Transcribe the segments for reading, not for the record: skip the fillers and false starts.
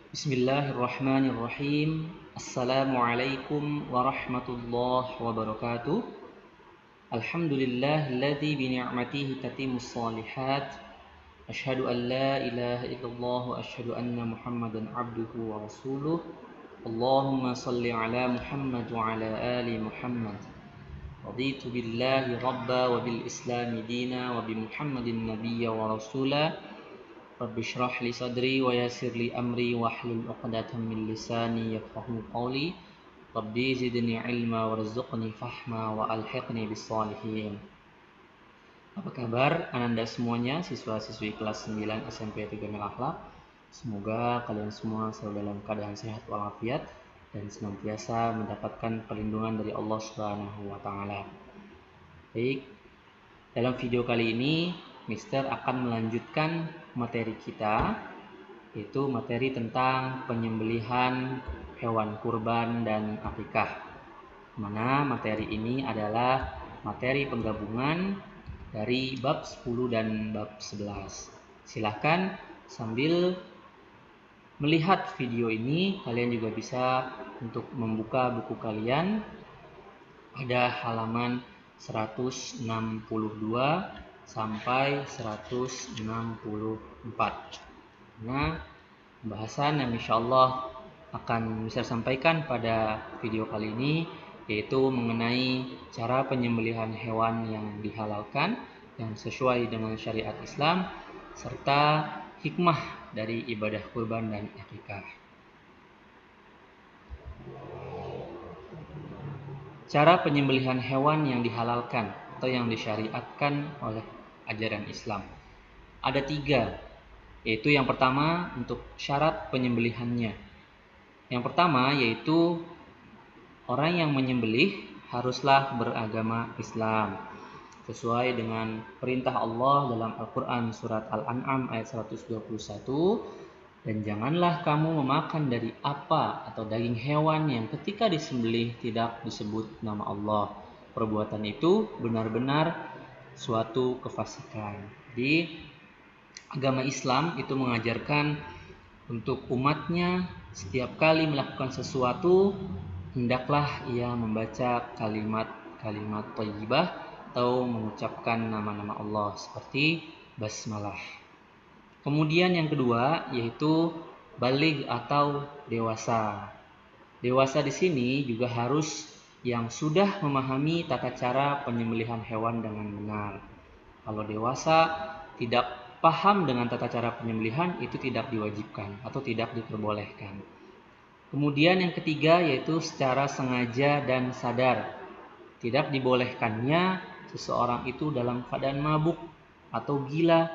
Bismillahirrahmanirrahim. Assalamualaikum warahmatullahi wabarakatuh. Alhamdulillahilladzi bi ni'matihi tatimmus shalihat. Asyhadu an la ilaha illallah wa asyhadu anna Muhammadan abduhu wa rasuluh. Allahumma shalli ala Muhammad wa ala ali Muhammad. Raditu billahi rabba wa bil islami dina wa bi Muhammadin nabiyya wa rasula. Rabbi shrah li sadri wa yassir li amri wahlul 'uqdatam min lisani yafqahu qawli. Rabbi zidni ilma warzuqni fahma wa alhiqni bis shalihin. Apa kabar Ananda semuanya, siswa-siswi kelas 9 SMP 3 Mil Akhlak? Semoga kalian semua selalu dalam keadaan sehat walafiat dan senantiasa mendapatkan perlindungan dari Allah Subhanahu wa taala. Baik, dalam video kali ini Mister akan melanjutkan materi kita, yaitu materi tentang penyembelihan hewan kurban dan akikah. Mana materi ini adalah materi penggabungan dari bab 10 dan bab 11. Silahkan sambil melihat video ini, kalian juga bisa untuk membuka buku kalian pada halaman 162 sampai 164. Nah, pembahasan yang insyaallah akan bisa sampaikan pada video kali ini yaitu mengenai cara penyembelihan hewan yang dihalalkan yang sesuai dengan syariat Islam serta hikmah dari ibadah kurban dan akikah. Cara penyembelihan hewan yang dihalalkan atau yang disyariatkan oleh ajaran Islam. Ada 3, yaitu yang pertama untuk syarat penyembelihannya. Yang pertama yaitu orang yang menyembelih haruslah beragama Islam sesuai dengan perintah Allah dalam Al-Quran surat Al-An'am ayat 121. Dan janganlah kamu memakan dari apa atau daging hewan yang ketika disembelih tidak disebut nama Allah. Perbuatan itu benar-benar suatu kefasikan. Di agama Islam itu mengajarkan untuk umatnya setiap kali melakukan sesuatu hendaklah ia membaca kalimat-kalimat thayyibah atau mengucapkan nama-nama Allah seperti basmalah. Kemudian yang kedua yaitu baligh atau dewasa. Dewasa di sini juga harus yang sudah memahami tata cara penyembelihan hewan dengan benar. Kalau dewasa tidak paham dengan tata cara penyembelihan, itu tidak diwajibkan atau tidak diperbolehkan. Kemudian yang ketiga yaitu secara sengaja dan sadar. Tidak dibolehkannya seseorang itu dalam keadaan mabuk atau gila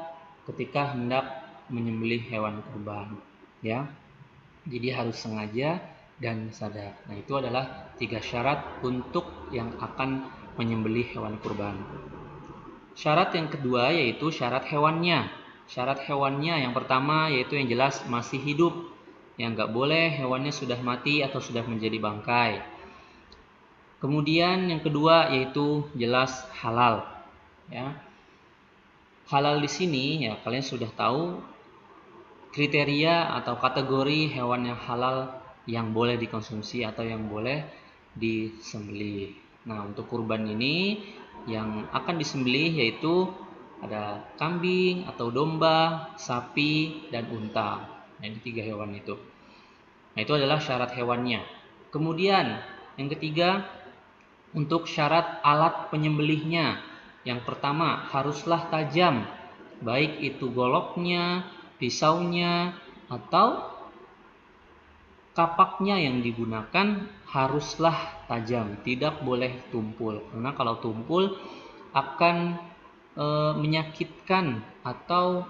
ketika hendak menyembelih hewan kurban, ya. Jadi harus sengaja dan sadar. Nah, itu adalah 3 syarat untuk yang akan menyembelih hewan kurban. Syarat yang kedua yaitu syarat hewannya. Syarat hewannya yang pertama yaitu yang jelas masih hidup. Yang nggak boleh hewannya sudah mati atau sudah menjadi bangkai. Kemudian yang kedua yaitu jelas halal. Ya. Halal di sini ya kalian sudah tahu kriteria atau kategori hewan yang halal yang boleh dikonsumsi atau yang boleh disembelih. Nah, untuk kurban ini yang akan disembelih yaitu ada kambing atau domba, sapi, dan unta. Nah, ini 3 hewan itu. Nah, itu adalah syarat hewannya. Kemudian yang ketiga untuk syarat alat penyembelihnya. Yang pertama haruslah tajam, baik itu goloknya, pisaunya, atau kapaknya yang digunakan haruslah tajam, tidak boleh tumpul. Karena kalau tumpul akan menyakitkan atau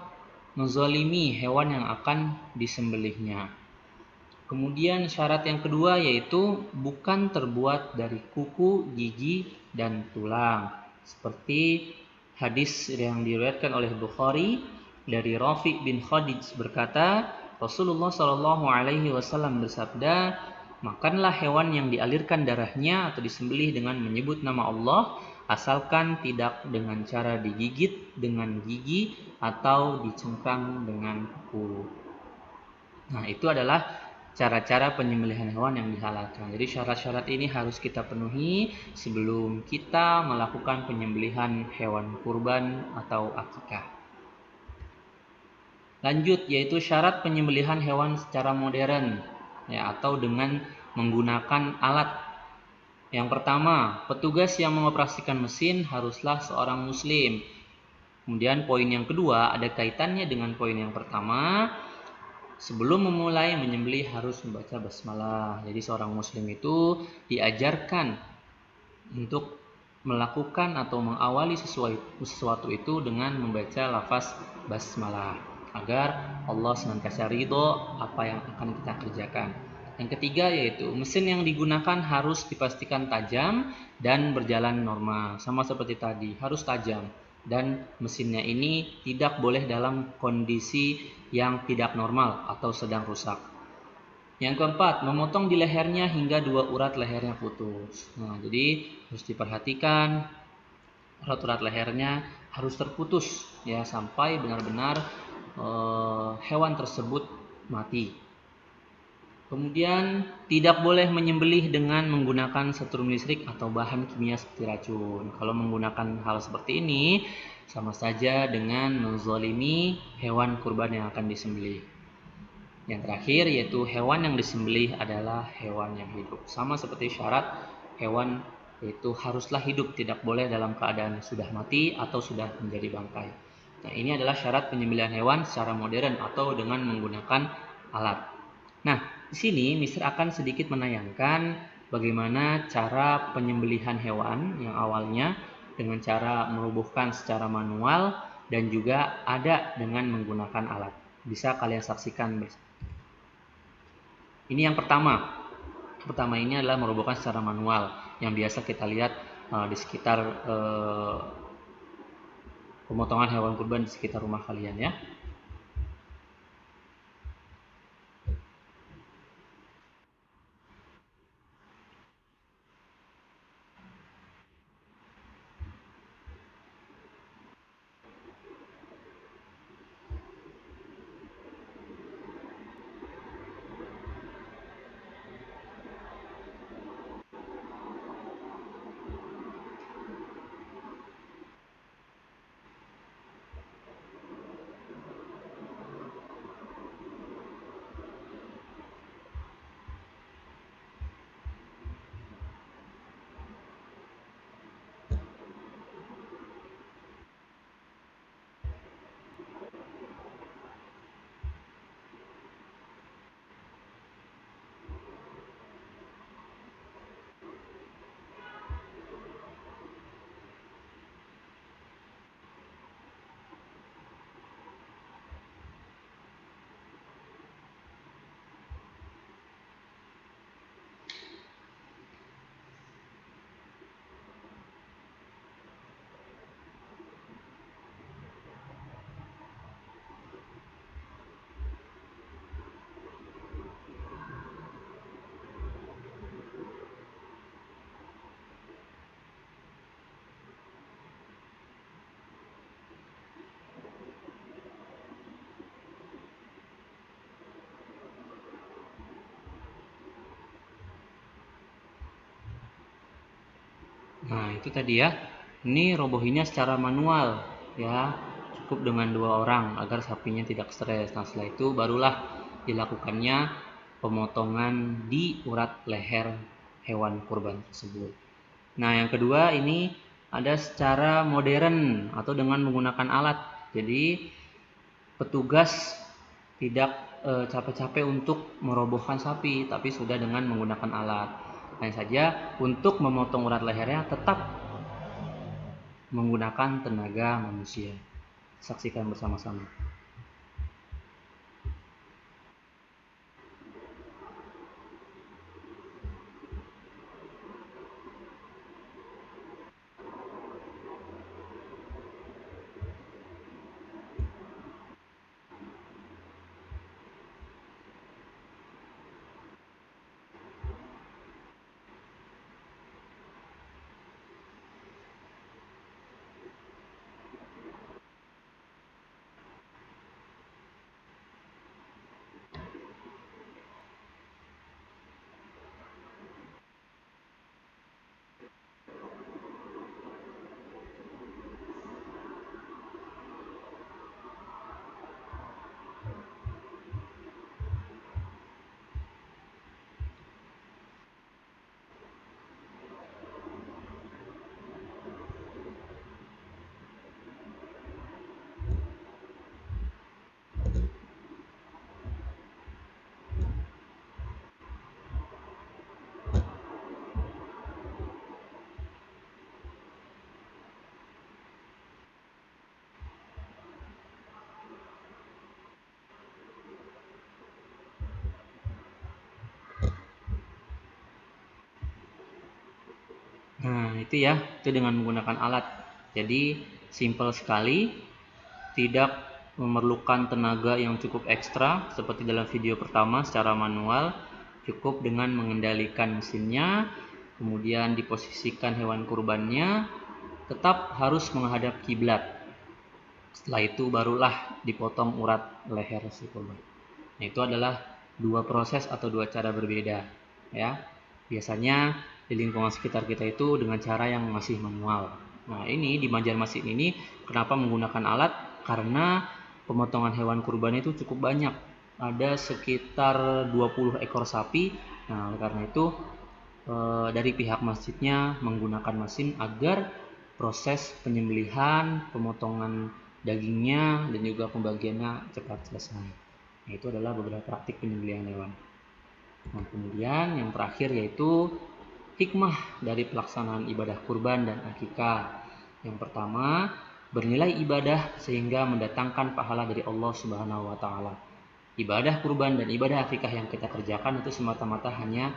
menzalimi hewan yang akan disembelihnya. Kemudian syarat yang kedua yaitu bukan terbuat dari kuku, gigi, dan tulang. Seperti hadis yang diriwayatkan oleh Bukhari dari Rafi' bin Khadij berkata, Rasulullah Shallallahu Alaihi Wasallam bersabda, makanlah hewan yang dialirkan darahnya atau disembelih dengan menyebut nama Allah, asalkan tidak dengan cara digigit dengan gigi atau dicengkram dengan kuku. Nah, itu adalah cara-cara penyembelihan hewan yang dihalalkan. Jadi syarat-syarat ini harus kita penuhi sebelum kita melakukan penyembelihan hewan kurban atau akikah. Lanjut, yaitu syarat penyembelihan hewan secara modern, ya, atau dengan menggunakan alat. Yang pertama, petugas yang mengoperasikan mesin haruslah seorang muslim. Kemudian poin yang kedua ada kaitannya dengan poin yang pertama. Sebelum memulai menyembelih harus membaca basmalah. Jadi seorang muslim itu diajarkan untuk melakukan atau mengawali sesuatu itu dengan membaca lafaz basmalah agar Allah senantiasa ridho apa yang akan kita kerjakan. Yang ketiga yaitu mesin yang digunakan harus dipastikan tajam dan berjalan normal. Sama seperti tadi, harus tajam. Dan mesinnya ini tidak boleh dalam kondisi yang tidak normal atau sedang rusak. Yang keempat, memotong di lehernya hingga 2 urat lehernya putus. Nah, jadi harus diperhatikan urat-urat lehernya harus terputus ya sampai benar-benar hewan tersebut mati. Kemudian tidak boleh menyembelih dengan menggunakan setrum listrik atau bahan kimia seperti racun. Kalau menggunakan hal seperti ini sama saja dengan menzalimi hewan kurban yang akan disembelih. Yang terakhir yaitu hewan yang disembelih adalah hewan yang hidup. Sama seperti syarat hewan yaitu haruslah hidup, tidak boleh dalam keadaan sudah mati atau sudah menjadi bangkai. Nah, ini adalah syarat penyembelihan hewan secara modern atau dengan menggunakan alat. Nah, di sini Mister akan sedikit menayangkan bagaimana cara penyembelihan hewan yang awalnya dengan cara merobohkan secara manual dan juga ada dengan menggunakan alat. Bisa kalian saksikan bersama. Ini yang pertama. Pertama ini adalah merobohkan secara manual yang biasa kita lihat di sekitar pemotongan hewan kurban di sekitar rumah kalian ya. Nah, itu tadi ya. Ini robohinya secara manual ya. Cukup dengan 2 orang agar sapinya tidak stres. Nah, setelah itu barulah dilakukannya pemotongan di urat leher hewan kurban tersebut. Nah, yang kedua ini ada secara modern atau dengan menggunakan alat. Jadi, petugas tidak capek-capek untuk merobohkan sapi, tapi sudah dengan menggunakan alat. Hanya saja untuk memotong urat lehernya tetap menggunakan tenaga manusia. Saksikan bersama-sama. Nah, itu ya, itu dengan menggunakan alat. Jadi, simple sekali, tidak memerlukan tenaga yang cukup ekstra seperti dalam video pertama secara manual. Cukup dengan mengendalikan mesinnya, kemudian diposisikan hewan kurbannya, tetap harus menghadap kiblat. Setelah itu barulah dipotong urat leher si kurban. Nah, itu adalah dua proses atau dua cara berbeda, ya. Biasanya di lingkungan sekitar kita itu dengan cara yang masih manual. Nah, ini di Banjarmasin ini kenapa menggunakan alat? Karena pemotongan hewan kurban itu cukup banyak. Ada sekitar 20 ekor sapi. Nah, oleh karena itu dari pihak masjidnya menggunakan mesin agar proses penyembelihan, pemotongan dagingnya dan juga pembagiannya cepat selesai. Nah, itu adalah beberapa praktik penyembelihan hewan. Nah, kemudian yang terakhir yaitu hikmah dari pelaksanaan ibadah kurban dan akikah. Yang pertama, bernilai ibadah sehingga mendatangkan pahala dari Allah Subhanahu wa taala. Ibadah kurban dan ibadah akikah yang kita kerjakan itu semata-mata hanya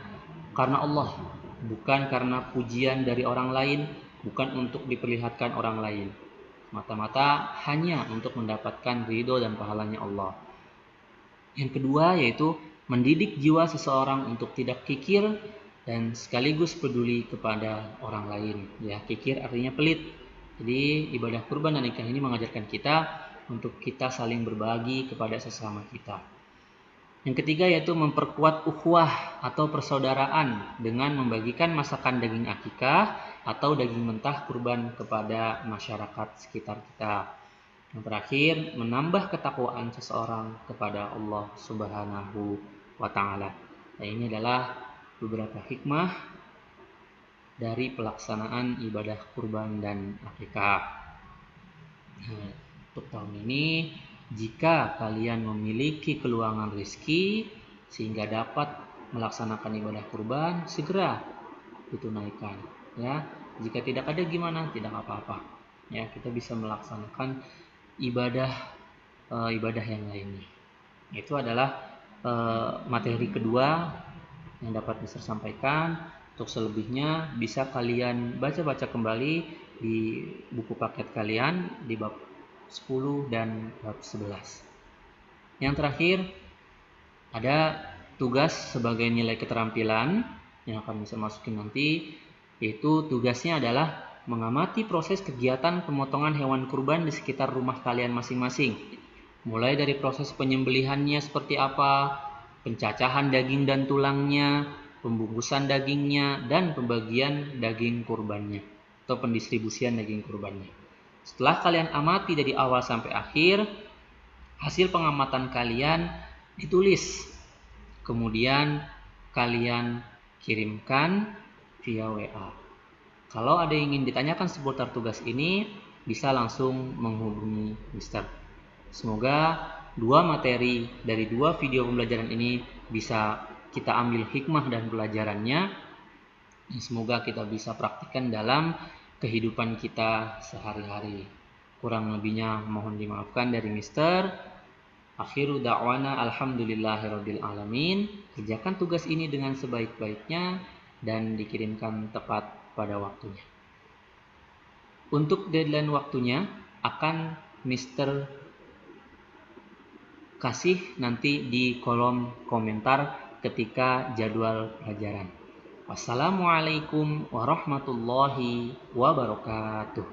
karena Allah, bukan karena pujian dari orang lain, bukan untuk diperlihatkan orang lain. Semata-mata hanya untuk mendapatkan ridho dan pahalanya Allah. Yang kedua yaitu mendidik jiwa seseorang untuk tidak kikir dan sekaligus peduli kepada orang lain. Ya, kikir artinya pelit. Jadi ibadah kurban dan nikah ini mengajarkan kita untuk kita saling berbagi kepada sesama kita. Yang ketiga yaitu memperkuat ukhuwah atau persaudaraan dengan membagikan masakan daging akikah atau daging mentah kurban kepada masyarakat sekitar kita. Yang terakhir, menambah ketakwaan seseorang kepada Allah Subhanahu wa taala. Nah, ini adalah beberapa hikmah dari pelaksanaan ibadah kurban dan akikah. Nah, untuk tahun ini, jika kalian memiliki keluangan rezeki sehingga dapat melaksanakan ibadah kurban, segera ditunaikan. Ya, jika tidak ada gimana? Tidak apa-apa. Ya, kita bisa melaksanakan ibadah yang lainnya. Itu adalah materi kedua yang dapat Mister sampaikan. Untuk selebihnya bisa kalian baca-baca kembali di buku paket kalian di bab 10 dan bab 11. Yang terakhir ada tugas sebagai nilai keterampilan yang akan bisa masukin nanti, yaitu tugasnya adalah mengamati proses kegiatan pemotongan hewan kurban di sekitar rumah kalian masing-masing. Mulai dari proses penyembelihannya seperti apa, pencacahan daging dan tulangnya, pembungkusan dagingnya, dan pembagian daging kurbannya atau pendistribusian daging kurbannya. Setelah kalian amati dari awal sampai akhir, hasil pengamatan kalian ditulis. Kemudian kalian kirimkan via WA. Kalau ada yang ingin ditanyakan seputar tugas ini, bisa langsung menghubungi Mister. Semoga dua materi dari dua video pembelajaran ini bisa kita ambil hikmah dan pelajarannya. Semoga kita bisa praktikkan dalam kehidupan kita sehari-hari. Kurang lebihnya mohon dimaafkan dari Mister. Akhiru da'wana alhamdulillahirabbil alamin. Kerjakan tugas ini dengan sebaik-baiknya dan dikirimkan tepat pada waktunya. Untuk deadline waktunya akan Mister kasih nanti di kolom komentar ketika jadwal pelajaran. Wassalamualaikum warahmatullahi wabarakatuh.